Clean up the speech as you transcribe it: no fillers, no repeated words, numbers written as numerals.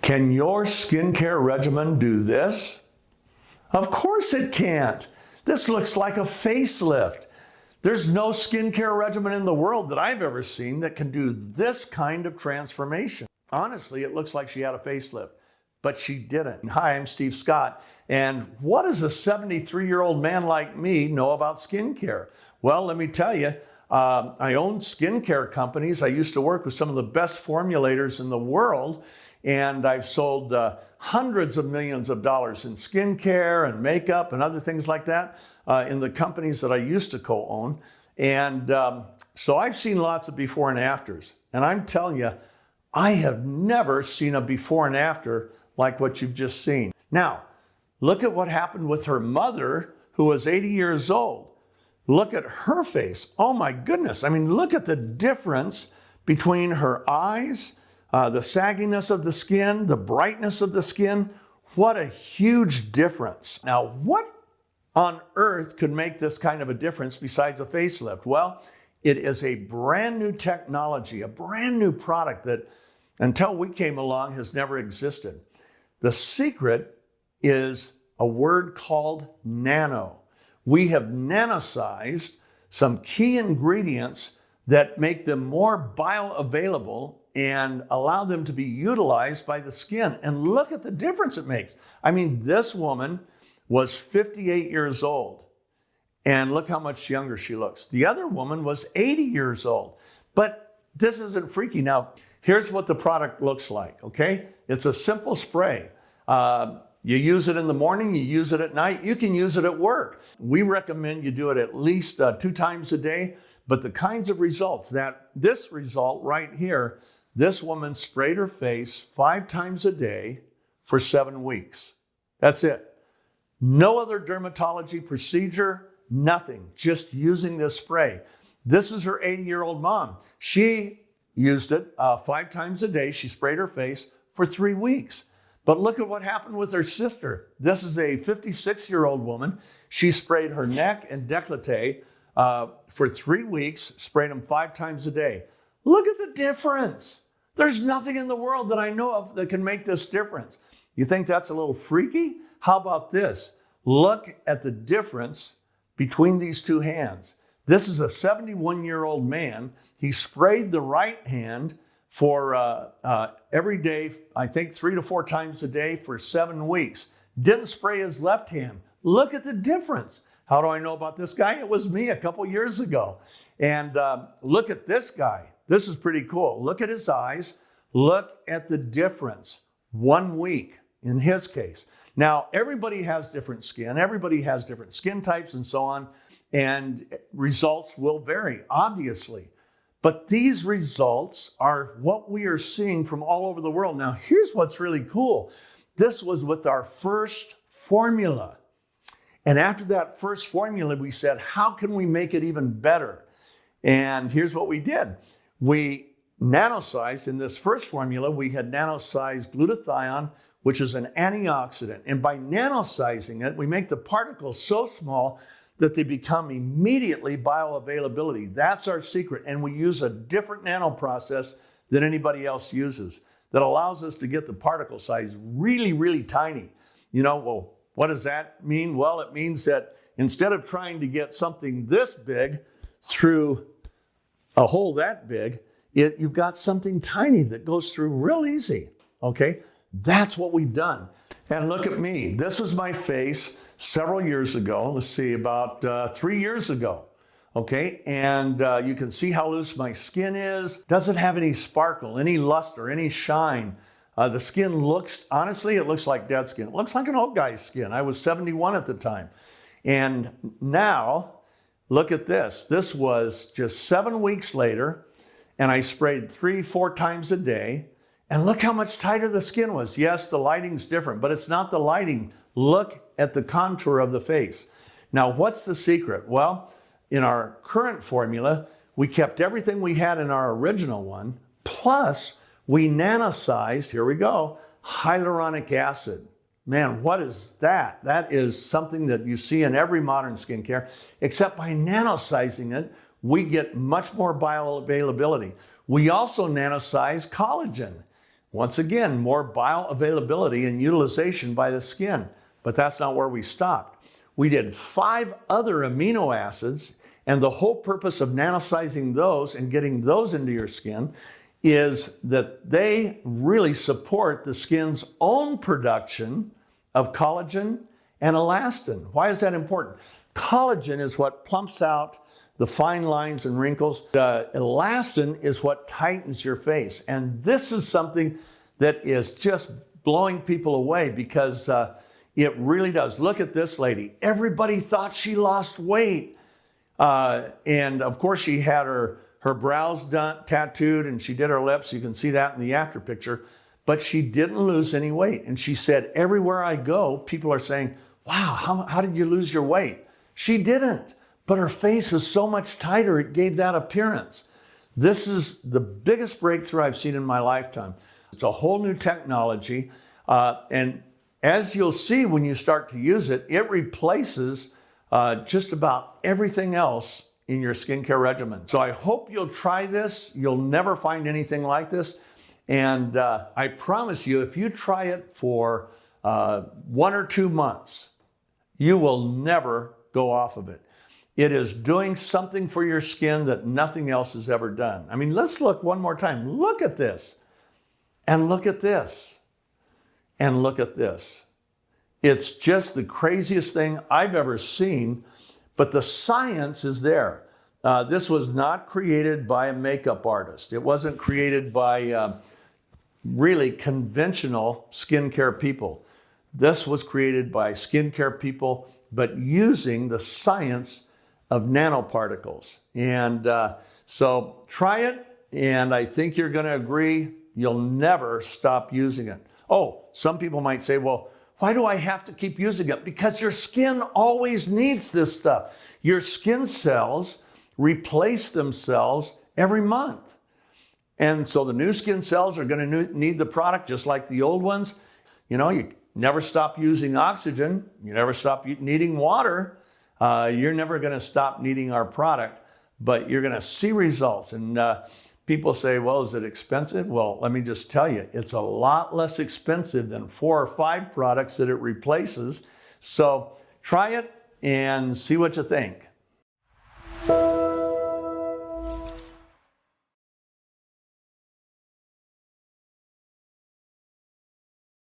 Can your skincare regimen do this? Of course it can't. This looks like a facelift. There's no skincare regimen in the world that I've ever seen that can do this kind of transformation. Honestly, it looks like she had a facelift, but she didn't. Hi, I'm Steve Scott, and what does a 73-year-old man like me know about skincare? Well, let me tell you, I own skincare companies. I used to work with some of the best formulators in the world, and I've sold hundreds of millions of dollars in skincare and makeup and other things like that in the companies that I used to co-own. And so I've seen lots of before and afters. And I'm telling you, I have never seen a before and after like what you've just seen. Now, look at what happened with her mother, who was 80 years old. Look at her face. Oh my goodness. I mean, look at the difference between her eyes, the sagginess of the skin, the brightness of the skin. What a huge difference. Now, what on earth could make this kind of a difference besides a facelift? Well, it is a brand new technology, a brand new product that until we came along has never existed. The secret is a word called nano. We have nanosized some key ingredients that make them more bioavailable and allow them to be utilized by the skin. And look at the difference it makes. I mean, this woman was 58 years old, and look how much younger she looks. The other woman was 80 years old. But this isn't freaky. Now, here's what the product looks like, okay? It's a simple spray. You use it in the morning, you use it at night, you can use it at work. We recommend you do it at least 2 times a day, but the kinds of results this result right here, this woman sprayed her face 5 times a day for 7 weeks. That's it. No other dermatology procedure, nothing, just using this spray. This is her 80-year-old mom. She used it 5 times a day. She sprayed her face for 3 weeks. But look at what happened with her sister. This is a 56-year-old woman. She sprayed her neck and décolleté for 3 weeks, sprayed them 5 times a day. Look at the difference. There's nothing in the world that I know of that can make this difference. You think that's a little freaky? How about this? Look at the difference between these two hands. This is a 71-year-old man. He sprayed the right hand for every day, I think 3 to 4 times a day for 7 weeks. Didn't spray his left hand. Look at the difference. How do I know about this guy? It was me a couple years ago. And look at this guy. This is pretty cool. Look at his eyes. Look at the difference. 1 week in his case. Now, everybody has different skin. Everybody has different skin types and so on. And results will vary, obviously. But these results are what we are seeing from all over the world. Now, here's what's really cool. This was with our first formula. And after that first formula, we said, how can we make it even better? And here's what we did. We nanosized, in this first formula, we had nanosized glutathione, which is an antioxidant. And by nanosizing it, we make the particles so small that they become immediately bioavailability. That's our secret. And we use a different nano process than anybody else uses that allows us to get the particle size really, really tiny. You know, well, what does that mean? Well, it means that instead of trying to get something this big through a hole that big, you've got something tiny that goes through real easy, okay? That's what we've done. And look at me. This was my face several years ago. Let's see, about 3 years ago, okay? And you can see how loose my skin is. Doesn't have any sparkle, any luster, any shine. The skin looks, honestly, it looks like dead skin. It looks like an old guy's skin. I was 71 at the time. And now, look at this. This was just 7 weeks later, and I sprayed 3-4 times a day. And look how much tighter the skin was. Yes, the lighting's different, but it's not the lighting. Look at the contour of the face. Now, what's the secret? Well, in our current formula, we kept everything we had in our original one, plus we nanosized, here we go, hyaluronic acid. Man, what is that? That is something that you see in every modern skincare, except by nanosizing it, we get much more bioavailability. We also nanosize collagen. Once again, more bioavailability and utilization by the skin. But that's not where we stopped. We did 5 other amino acids, and the whole purpose of nanosizing those and getting those into your skin is that they really support the skin's own production of collagen and elastin. Why is that important? Collagen is what plumps out the fine lines and wrinkles. The elastin is what tightens your face. And this is something that is just blowing people away because it really does. Look at this lady. Everybody thought she lost weight. And of course she had her brows tattooed and she did her lips. You can see that in the after picture. But she didn't lose any weight. And she said, everywhere I go, people are saying, wow, how did you lose your weight? She didn't. But her face is so much tighter, it gave that appearance. This is the biggest breakthrough I've seen in my lifetime. It's a whole new technology. And as you'll see when you start to use it, it replaces just about everything else in your skincare regimen. So I hope you'll try this. You'll never find anything like this. And I promise you, if you try it for 1 or 2 months, you will never go off of it. It is doing something for your skin that nothing else has ever done. I mean, let's look one more time. Look at this, and look at this, and look at this. It's just the craziest thing I've ever seen, but the science is there. This was not created by a makeup artist. It wasn't created by really conventional skincare people. This was created by skincare people, but using the science of nanoparticles. And so try it, and I think you're going to agree you'll never stop using it. Oh, some people might say, well, why do I have to keep using it? Because your skin always needs this stuff. Your skin cells replace themselves every month. And so the new skin cells are going to need the product just like the old ones. You know, you never stop using oxygen. You never stop needing water. You're never going to stop needing our product, but you're going to see results. And people say, well, is it expensive? Well, let me just tell you, it's a lot less expensive than 4 or 5 products that it replaces. So try it and see what you think.